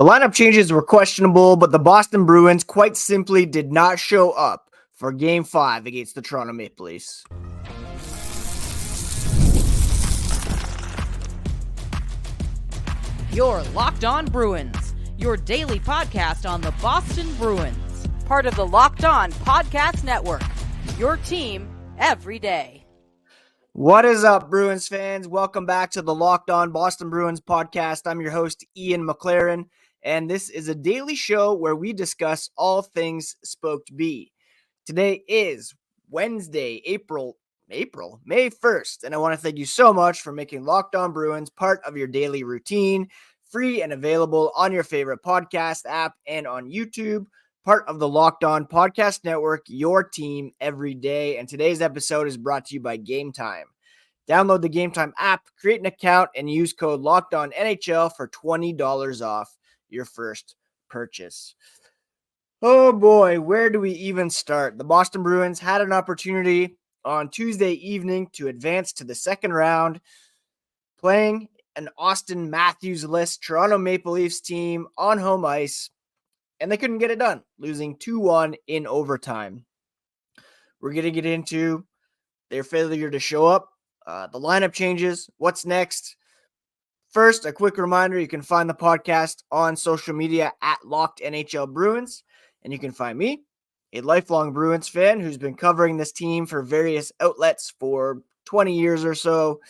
The lineup changes were questionable, but the Boston Bruins quite simply did not show up for Game 5 against the Toronto Maple Leafs. You're Locked On Bruins, your daily podcast on the Boston Bruins, part of the Locked On Podcast Network, your team every day. What is up, Bruins fans? Welcome back to the Locked On Boston Bruins podcast. I'm your host, Ian McLaren, and this is a daily show where we discuss all things Spoked B. Today is Wednesday, May 1st, and I want to thank you so much for making Locked On Bruins part of your daily routine, free and available on your favorite podcast app and on YouTube, part of the Locked On Podcast Network, your team every day. And today's episode is brought to you by Game Time. Download the Game Time app, create an account, and use code LOCKEDONNHL for $20 off your first purchase. Oh boy, where do we even start? The Boston Bruins had an opportunity on Tuesday evening to advance to the second round, playing an Auston Matthews-less Toronto Maple Leafs team on home ice, and they couldn't get it done, losing 2-1 in overtime. We're going to get into their failure to show up, the lineup changes, what's next. First, a quick reminder, you can find the podcast on social media at Locked NHL Bruins, and you can find me, a lifelong Bruins fan who's been covering this team for various outlets for 20 years or so,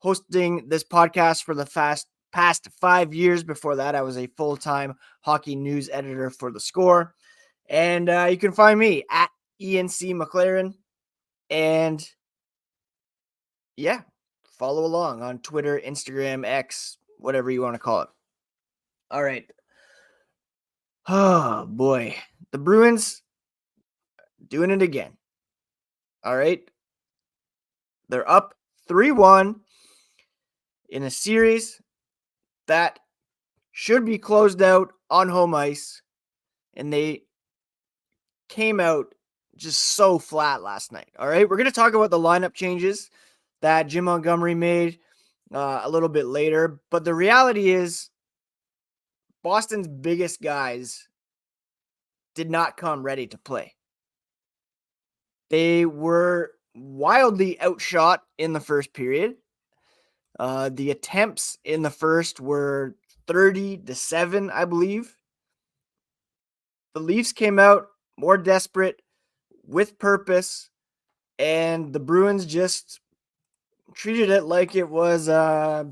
hosting this podcast for the past 5 years. Before that, I was a full-time hockey news editor for The Score. And you can find me at ENC McLaren. And yeah, follow along on Twitter, Instagram, X, whatever you want to call it. All right. Oh, boy. The Bruins doing it again. All right. They're up 3-1 in a series that should be closed out on home ice, and they came out just so flat last night. All right. We're going to talk about the lineup changes that Jim Montgomery made a little bit later, but the reality is Boston's biggest guys did not come ready to play. They were wildly outshot in the first period. The attempts in the first were 30-7, I believe. The Leafs came out more desperate, with purpose, and the Bruins just treated it like it was a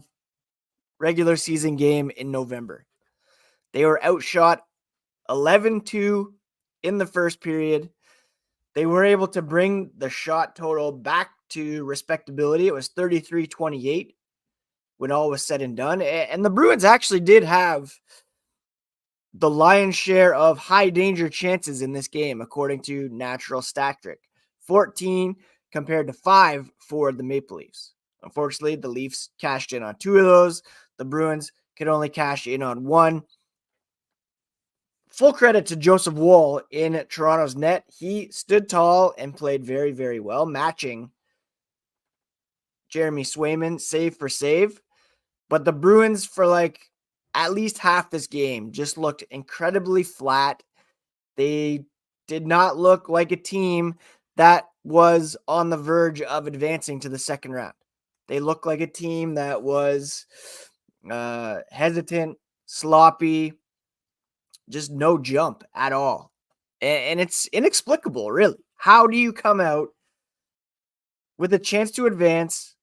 regular season game in November. They were outshot 11-2 in the first period. They were able to bring the shot total back to respectability. It was 33-28 when all was said and done. And the Bruins actually did have the lion's share of high danger chances in this game, according to Natural Stat Trick. 14 compared to 5 for the Maple Leafs. Unfortunately, the Leafs cashed in on 2 of those. The Bruins could only cash in on 1. Full credit to Joseph Woll in Toronto's net. He stood tall and played very, very well, matching Jeremy Swayman save for save. But the Bruins, for at least half this game, just looked incredibly flat. They did not look like a team that was on the verge of advancing to the second round. They looked like a team that was hesitant, sloppy, just no jump at all. And it's inexplicable, really. How do you come out with a chance to advance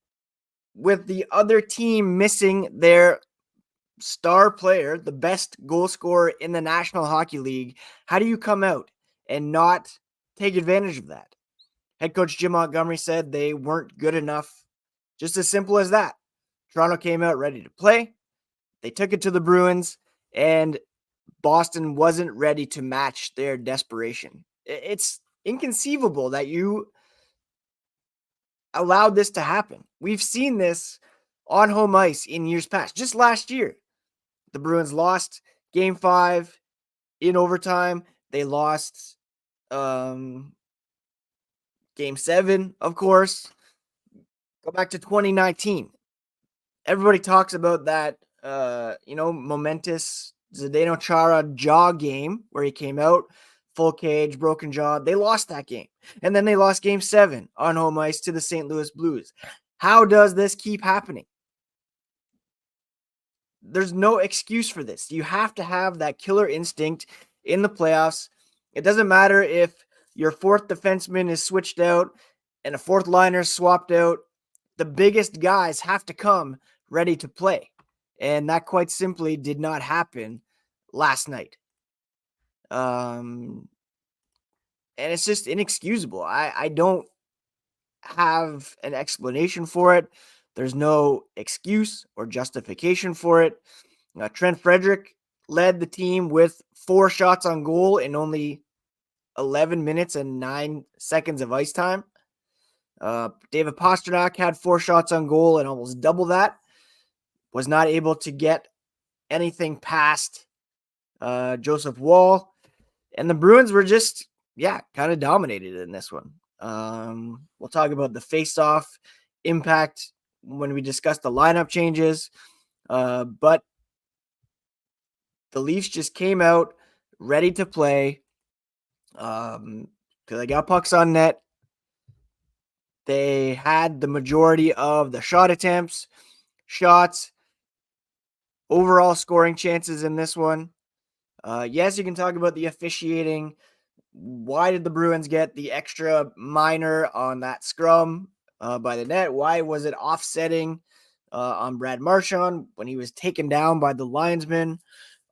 with the other team missing their star player, the best goal scorer in the National Hockey League? How do you come out and not take advantage of that? Head coach Jim Montgomery said they weren't good enough. Just as simple as that. Toronto came out ready to play. They took it to the Bruins, and Boston wasn't ready to match their desperation. It's inconceivable that you allowed this to happen. We've seen this on home ice in years past. Just last year, the Bruins lost Game 5 in overtime. They lost Game 7, of course. Go back to 2019. Everybody talks about that, momentous Zdeno Chara jaw game where he came out, full cage, broken jaw. They lost that game. And then they lost game 7 on home ice to the St. Louis Blues. How does this keep happening? There's no excuse for this. You have to have that killer instinct in the playoffs. It doesn't matter if your fourth defenseman is switched out and a fourth liner swapped out. The biggest guys have to come ready to play. And that quite simply did not happen last night. And it's just inexcusable. I don't have an explanation for it. There's no excuse or justification for it. Trent Frederick led the team with 4 shots on goal in only 11 minutes and 9 seconds of ice time. David Pastrnak had 4 shots on goal and almost double that. Was not able to get anything past Joseph Woll. And the Bruins were just, kind of dominated in this one. We'll talk about the face-off impact when we discuss the lineup changes. But the Leafs just came out ready to play. Because they got pucks on net. They had the majority of the shot attempts, shots, overall scoring chances in this one. Yes, you can talk about the officiating. Why did the Bruins get the extra minor on that scrum by the net? Why was it offsetting on Brad Marchand when he was taken down by the linesman?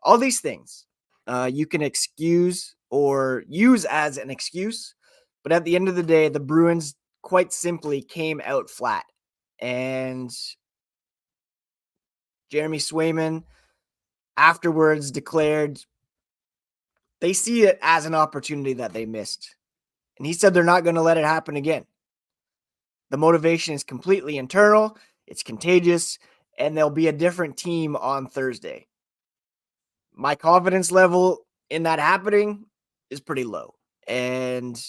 All these things you can excuse or use as an excuse. But at the end of the day, the Bruins quite simply came out flat. And Jeremy Swayman afterwards declared they see it as an opportunity that they missed. And he said they're not going to let it happen again. The motivation is completely internal, it's contagious, and they'll be a different team on Thursday. My confidence level in that happening is pretty low. And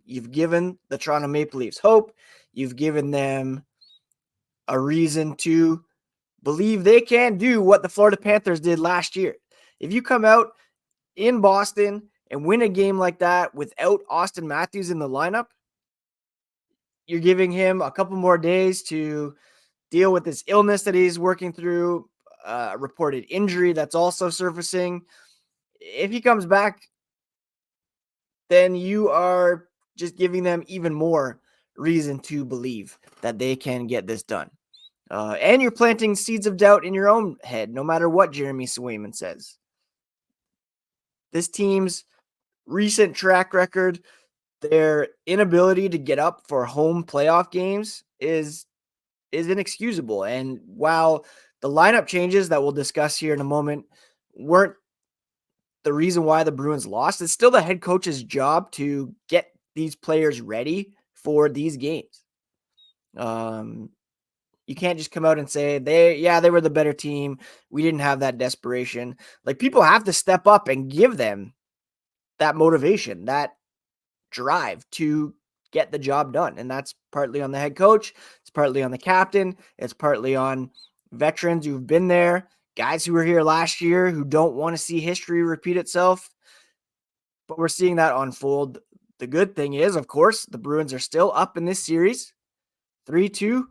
you've given the Toronto Maple Leafs hope. You've given them a reason to believe they can do what the Florida Panthers did last year. If you come out in Boston and win a game like that without Auston Matthews in the lineup, you're giving him a couple more days to deal with this illness that he's working through, a reported injury that's also surfacing. If he comes back, then you are just giving them even more reason to believe that they can get this done. And you're planting seeds of doubt in your own head, no matter what Jeremy Swayman says. This team's recent track record, their inability to get up for home playoff games is inexcusable. And while the lineup changes that we'll discuss here in a moment weren't the reason why the Bruins lost, it's still the head coach's job to get these players ready for these games. You can't just come out and say they were the better team. We didn't have that desperation. Like, people have to step up and give them that motivation, that drive to get the job done. And that's partly on the head coach. It's partly on the captain. It's partly on veterans who've been there, guys who were here last year who don't want to see history repeat itself. But we're seeing that unfold. The good thing is, of course, the Bruins are still up in this series, 3-2.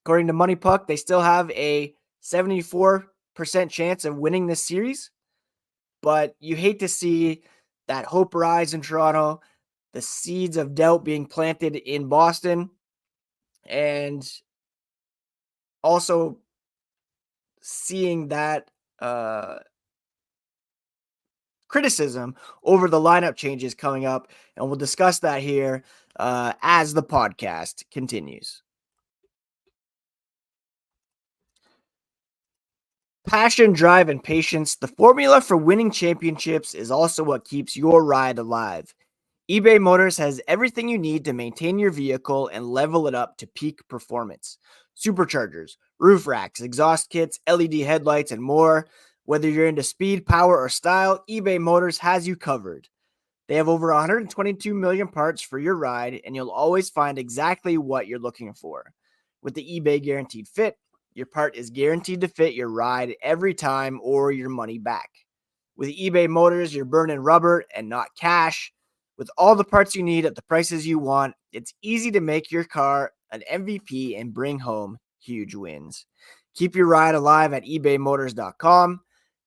According to Moneypuck, they still have a 74% chance of winning this series. But you hate to see that hope rise in Toronto, the seeds of doubt being planted in Boston, and also seeing that criticism over the lineup changes coming up. And we'll discuss that here as the podcast continues. Passion, drive, and patience, the formula for winning championships, is also what keeps your ride alive. eBay Motors has everything you need to maintain your vehicle and level it up to peak performance. Superchargers, roof racks, exhaust kits, LED headlights, and more. Whether you're into speed, power, or style, eBay Motors has you covered. They have over 122 million parts for your ride, and you'll always find exactly what you're looking for. With the eBay Guaranteed Fit, your part is guaranteed to fit your ride every time or your money back. With eBay Motors, you're burning rubber and not cash. With all the parts you need at the prices you want, it's easy to make your car an MVP and bring home huge wins. Keep your ride alive at ebaymotors.com.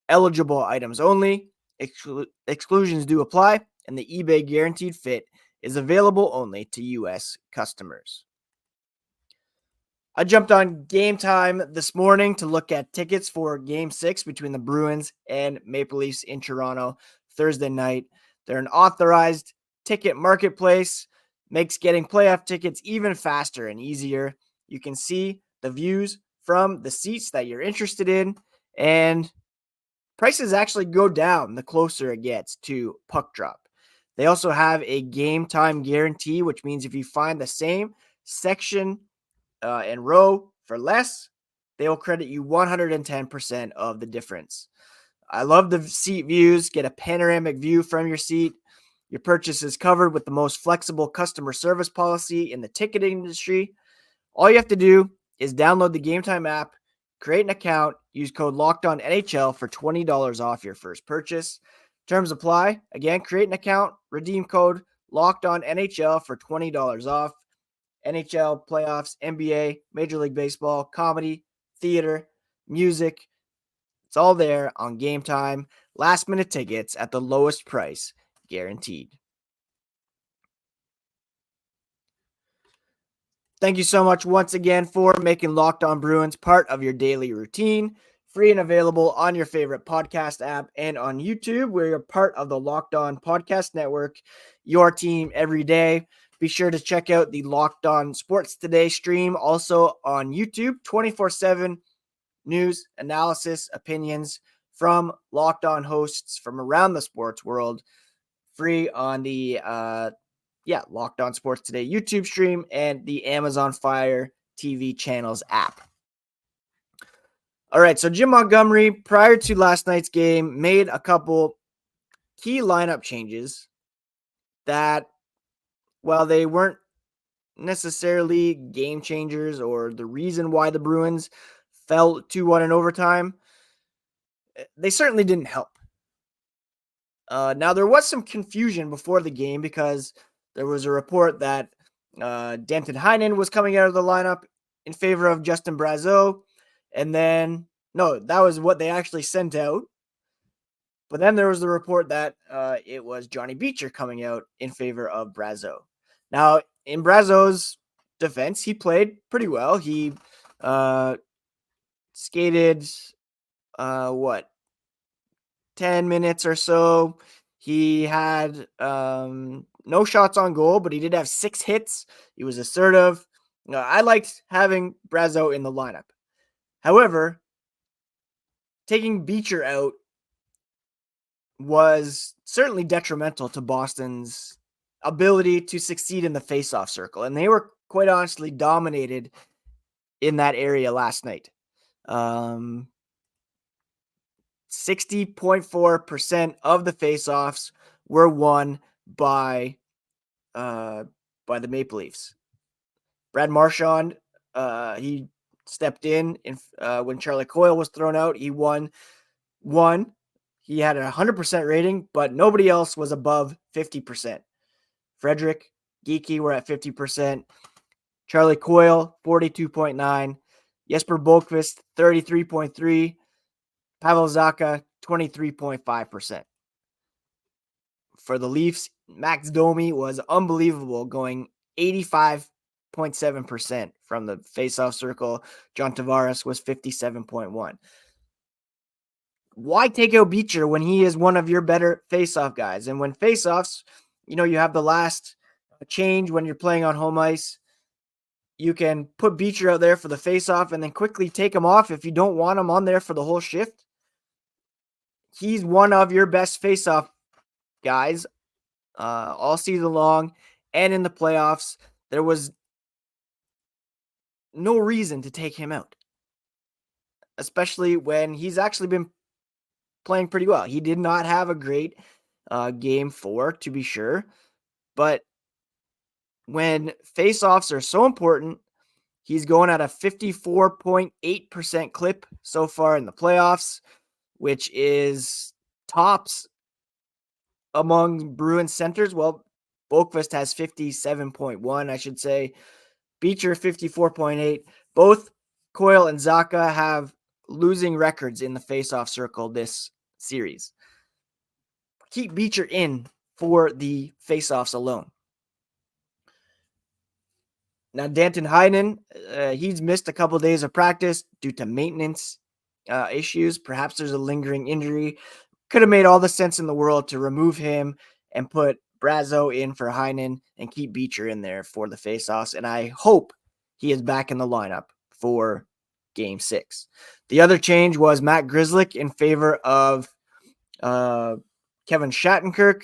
Eligible items only. Exclusions do apply, and the eBay Guaranteed Fit is available only to U.S. customers. I jumped on Game Time this morning to look at tickets for Game 6 between the Bruins and Maple Leafs in Toronto Thursday night. They're an authorized ticket marketplace, makes getting playoff tickets even faster and easier. You can see the views from the seats that you're interested in, and prices actually go down the closer it gets to puck drop. They also have a game time guarantee, which means if you find the same section and row for less, they will credit you 110% of the difference. I love the seat views. Get a panoramic view from your seat. Your purchase is covered with the most flexible customer service policy in the ticketing industry. All you have to do is download the Game Time app, create an account, use code LOCKEDONNHL for $20 off your first purchase. Terms apply. Again, create an account, redeem code LOCKEDONNHL for $20 off. NHL, playoffs, NBA, Major League Baseball, comedy, theater, music. It's all there on Game Time. Last minute tickets at the lowest price, guaranteed. Thank you so much once again for making Locked On Bruins part of your daily routine. Free and available on your favorite podcast app and on YouTube, where you're part of the Locked On Podcast Network, your team every day. Be sure to check out the Locked On Sports Today stream, also on YouTube, 24/7 news, analysis, opinions from Locked On hosts from around the sports world, free on the Locked On Sports Today YouTube stream and the Amazon Fire TV channels app. All right, so Jim Montgomery, prior to last night's game, made a couple key lineup changes that, while they weren't necessarily game changers or the reason why the Bruins fell 2-1 in overtime, they certainly didn't help. Now, there was some confusion before the game because there was a report that Danton Heinen was coming out of the lineup in favor of Justin Brazeau. And then, no, that was what they actually sent out. But then there was the report that it was Johnny Beecher coming out in favor of Brazeau. Now, in Brazeau's defense, he played pretty well. He skated, 10 minutes or so. He had no shots on goal, but he did have 6 hits. He was assertive. I liked having Brazeau in the lineup. However, taking Beecher out was certainly detrimental to Boston's ability to succeed in the faceoff circle. And they were quite honestly dominated in that area last night. 60.4% of the faceoffs were won by the Maple Leafs. Brad Marchand, he stepped in when Charlie Coyle was thrown out. He won one. He had a 100% rating, but nobody else was above 50%. Frederick, Geeky were at 50%. Charlie Coyle, 42.9. Jesper Boqvist, 33.3. Pavel Zacha, 23.5%. For the Leafs, Max Domi was unbelievable, going 85.7% from the faceoff circle. John Tavares was 57.1. Why take out Beecher when he is one of your better faceoff guys? And when faceoffs, you have the last change when you're playing on home ice. You can put Beecher out there for the faceoff and then quickly take him off if you don't want him on there for the whole shift. He's one of your best faceoff guys all season long and in the playoffs. There was no reason to take him out, especially when he's actually been playing pretty well. He did not have a great game 4, to be sure, but when faceoffs are so important, He's going at a 54.8% clip so far in the playoffs, which is tops among Bruins centers. Well, Boqvist has 57.1, I should say. Beecher 54.8. Both Coyle and Zacha have losing records in the faceoff circle this series. Keep Beecher in for the faceoffs alone. Now, Danton Heinen, he's missed a couple of days of practice due to maintenance issues. Perhaps there's a lingering injury. Could have made all the sense in the world to remove him and put Brazo in for Heinen and keep Beecher in there for the faceoffs. And I hope he is back in the lineup for Game 6. The other change was Matt Grzelcyk in favor of Kevin Shattenkirk.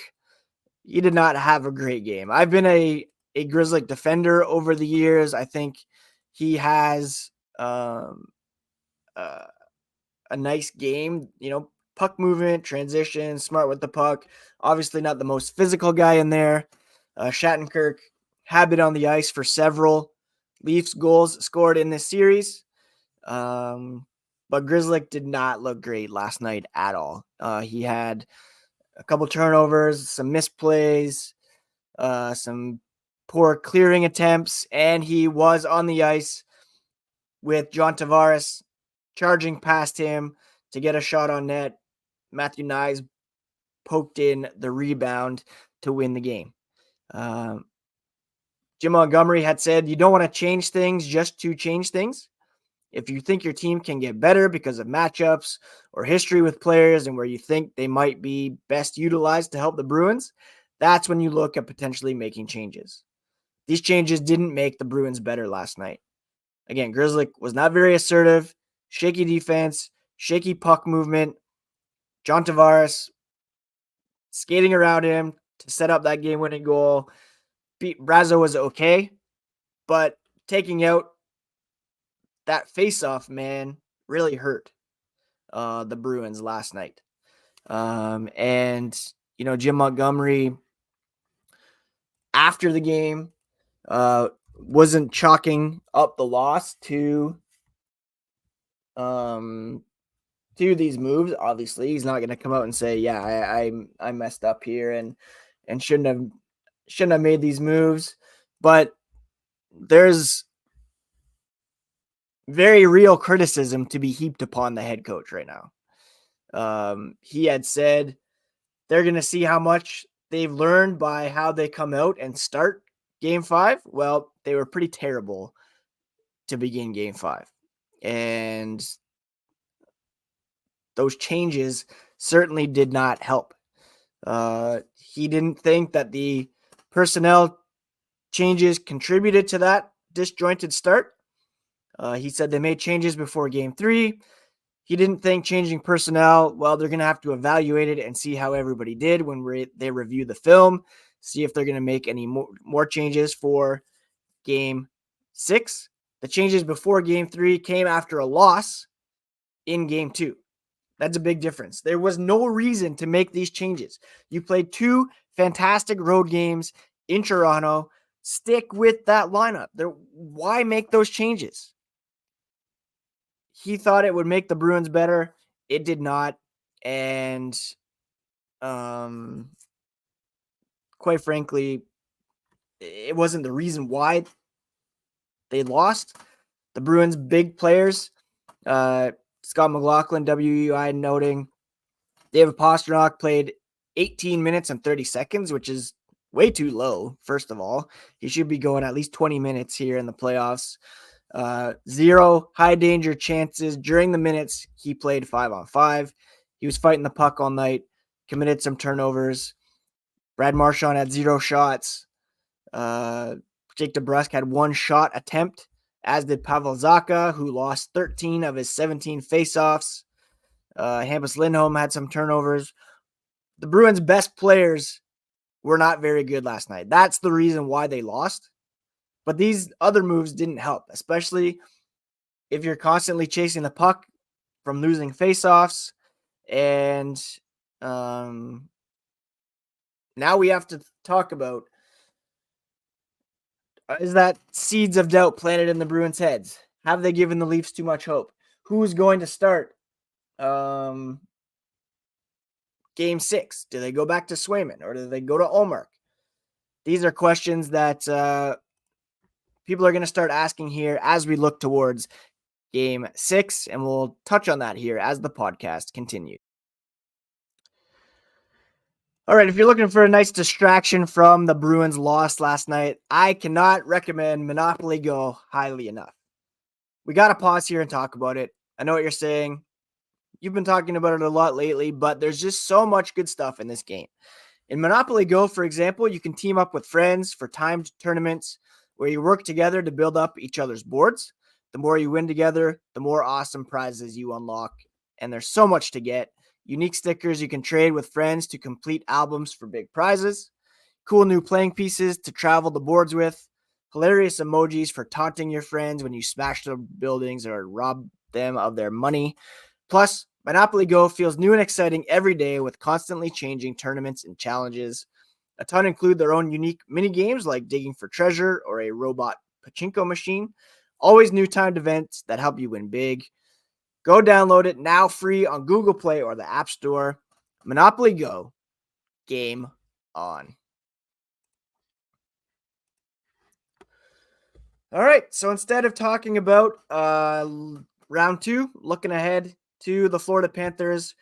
He did not have a great game. I've been a Grzelcyk defender over the years. I think he has a nice game, puck movement, transition, smart with the puck. Obviously not the most physical guy in there. Shattenkirk had been on the ice for several Leafs goals scored in this series. But Grzelcyk did not look great last night at all. He had a couple turnovers, some misplays, some poor clearing attempts, and he was on the ice with John Tavares charging past him to get a shot on net. Matthew Knies poked in the rebound to win the game. Jim Montgomery had said, you don't want to change things just to change things. If you think your team can get better because of matchups or history with players and where you think they might be best utilized to help the Bruins, that's when you look at potentially making changes. These changes didn't make the Bruins better last night. Again, Grzelcyk was not very assertive, shaky defense, shaky puck movement. John Tavares skating around him to set up that game-winning goal. Brazo was okay, but taking out that face-off, man, really hurt the Bruins last night. And Jim Montgomery, after the game, wasn't chalking up the loss to these moves. Obviously, he's not going to come out and say, "Yeah, I messed up here and shouldn't have made these moves." But there's very real criticism to be heaped upon the head coach right now. He had said they're going to see how much they've learned by how they come out and start Game 5. Well, they were pretty terrible to begin Game 5. And those changes certainly did not help. He didn't think that the personnel changes contributed to that disjointed start. He said they made changes before Game 3. He didn't think changing personnel, well, they're going to have to evaluate it and see how everybody did when they review the film, see if they're going to make any more changes for Game 6. The changes before Game 3 came after a loss in Game 2. That's a big difference. There was no reason to make these changes. You played 2 fantastic road games in Toronto. Stick with that lineup. Why make those changes? He thought it would make the Bruins better. It did not. And quite frankly, it wasn't the reason why they lost. The Bruins' big players, Scott McLaughlin, WEI, noting David Pastrnak played 18 minutes and 30 seconds, which is way too low, first of all. He should be going at least 20 minutes here in the playoffs. 0 high danger chances during the minutes he played 5-on-5. He was fighting the puck all night, committed some turnovers. Brad Marchand had 0 shots. Jake DeBrusk had 1 shot attempt, as did Pavel Zacha, who lost 13 of his 17 faceoffs. Hampus Lindholm had some turnovers. The Bruins' best players were not very good last night. That's the reason why they lost. But these other moves didn't help, especially if you're constantly chasing the puck from losing faceoffs. And now we have to talk about Is that seeds of doubt planted in the Bruins' heads? Have they given the Leafs too much hope? Who's going to start game 6? Do they go back to Swayman or do they go to Ullmark? These are questions that people are going to start asking here as we look towards game 6, and we'll touch on that here as the podcast continues. All right, if you're looking for a nice distraction from the Bruins' loss last night, I cannot recommend Monopoly Go highly enough. We got to pause here and talk about it. I know what you're saying. You've been talking about it a lot lately, but there's just so much good stuff in this game. In Monopoly Go, for example, you can team up with friends for timed tournaments where you work together to build up each other's boards. The more you win together, the more awesome prizes you unlock. And there's so much to get. Unique stickers you can trade with friends to complete albums for big prizes. Cool new playing pieces to travel the boards with. Hilarious emojis for taunting your friends when you smash their buildings or rob them of their money. Plus, Monopoly Go feels new and exciting every day with constantly changing tournaments and challenges. A ton include their own unique mini games like digging for treasure or a robot pachinko machine. Always new timed events that help you win big. Go download it now free on Google Play or the App Store. Monopoly Go. Game on. All right, so instead of talking about round 2, looking ahead to the Florida Panthers,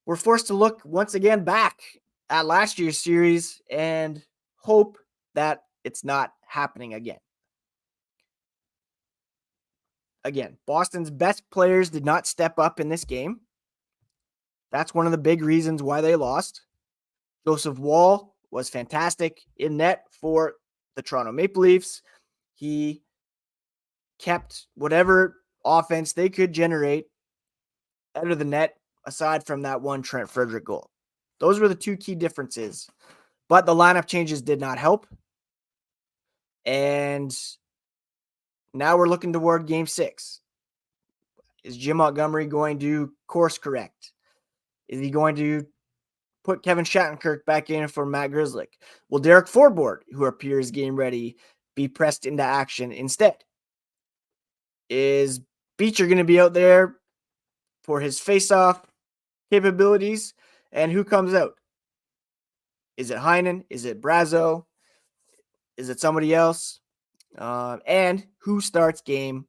we're forced to look once again back at last year's series and hope that it's not happening again. Again, Boston's best players did not step up in this game. That's one of the big reasons why they lost. Joseph Woll was fantastic in net for the Toronto Maple Leafs. He kept whatever offense they could generate out of the net, aside from that one Trent Frederick goal. Those were the two key differences. But the lineup changes did not help. And now we're looking toward game 6. Is Jim Montgomery going to course correct? Is he going to put Kevin Shattenkirk back in for Matt Grzelcyk? Will Derek Forbort, who appears game ready, be pressed into action instead? Is Beecher going to be out there for his face-off capabilities? And who comes out? Is it Heinen? Is it Brazo? Is it somebody else? And who starts game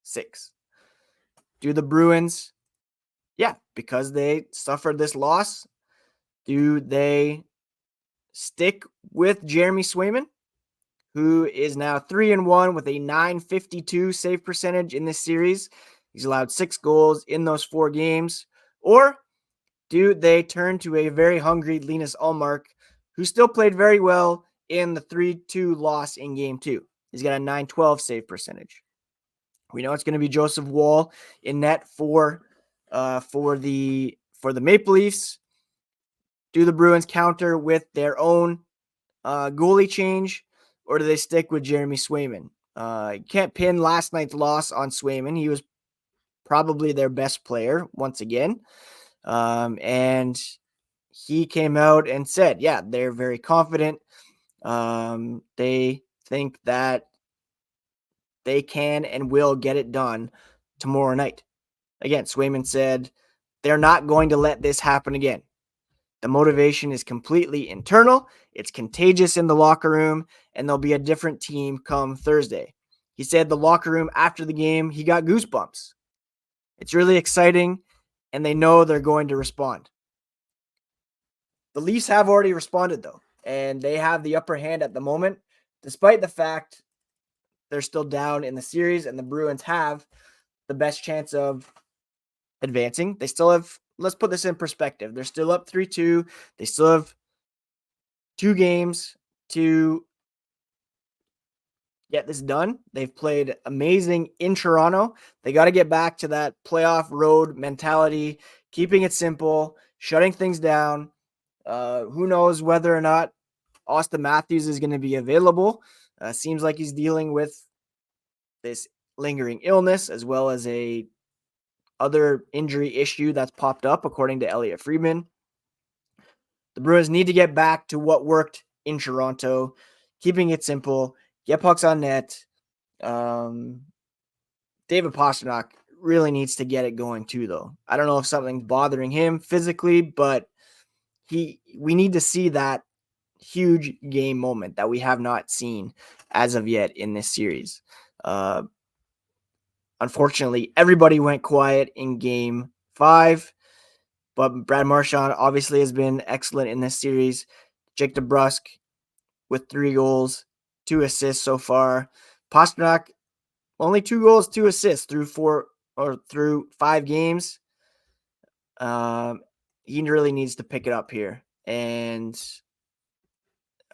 6? Do the Bruins, because they suffered this loss, do they stick with Jeremy Swayman, who is now 3-1 with a .952 save percentage in this series? He's allowed 6 goals in those 4 games. Or do they turn to a very hungry Linus Ullmark, who still played very well in the 3-2 loss in game 2? He's got a .912 save percentage. We know it's going to be Joseph Woll in net for the Maple Leafs. Do the Bruins counter with their own goalie change, or do they stick with Jeremy Swayman? You can't pin last night's loss on Swayman. He was probably their best player once again. And he came out and said, they're very confident. They think that they can and will get it done tomorrow night. Again, Swayman said they're not going to let this happen again. The motivation is completely internal. It's contagious in the locker room, and there'll be a different team come Thursday. He said the locker room after the game, he got goosebumps. It's really exciting, and they know they're going to respond. The Leafs have already responded, though, and they have the upper hand at the moment, despite the fact they're still down in the series, and the Bruins have the best chance of advancing. They still have, let's put this in perspective, they're still up 3-2. They still have 2 games to get this done. They've played amazing in Toronto. They got to get back to that playoff road mentality, keeping it simple, shutting things down. Who knows whether or not Auston Matthews is going to be available. Seems like he's dealing with this lingering illness as well as a other injury issue that's popped up, according to Elliot Friedman. The Bruins need to get back to what worked in Toronto, keeping it simple, get pucks on net. David Pastrnak really needs to get it going too, though. I don't know if something's bothering him physically, but we need to see that huge game moment that we have not seen as of yet in this series. Unfortunately, everybody went quiet in game 5, but Brad Marchand obviously has been excellent in this series. Jake DeBrusk with 3 goals, 2 assists so far. Pastrnak only 2 goals, 2 assists through 5 games. He really needs to pick it up here. And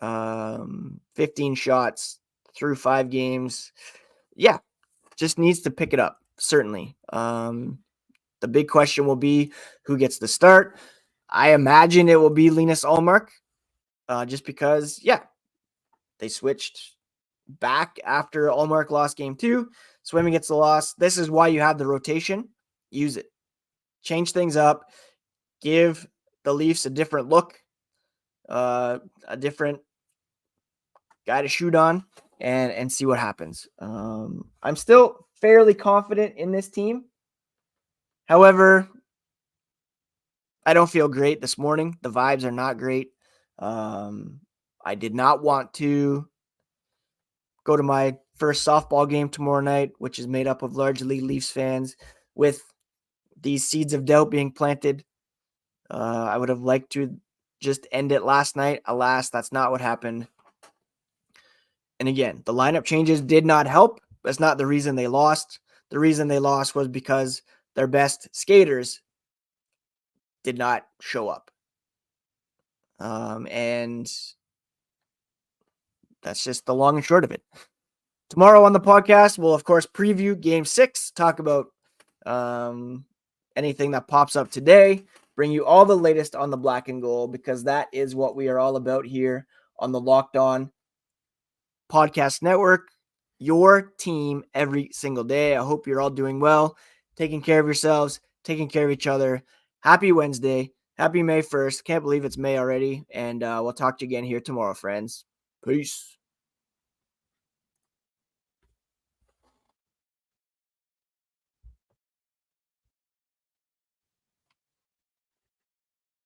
15 shots through 5 games. Yeah, just needs to pick it up, certainly. The big question will be who gets the start. I imagine it will be Linus Ullmark, just because, they switched back after Ullmark lost game 2. Swayman gets the loss. This is why you have the rotation. Use it. Change things up. Give the Leafs a different look, a different guy to shoot on, and see what happens. I'm still fairly confident in this team. However, I don't feel great this morning. The vibes are not great. I did not want to go to my first softball game tomorrow night, which is made up of largely Leafs fans, with these seeds of doubt being planted. I would have liked to just end it last night. Alas, that's not what happened. And again, the lineup changes did not help. That's not the reason they lost. The reason they lost was because their best skaters did not show up. And that's just the long and short of it. Tomorrow on the podcast, we'll, of course, preview Game 6, talk about anything that pops up today, bring you all the latest on the black and gold, because that is what we are all about here on the Locked On Podcast Network. Your team every single day. I hope you're all doing well, taking care of yourselves, taking care of each other. Happy Wednesday. Happy May 1st. Can't believe it's May already. And we'll talk to you again here tomorrow, friends. Peace.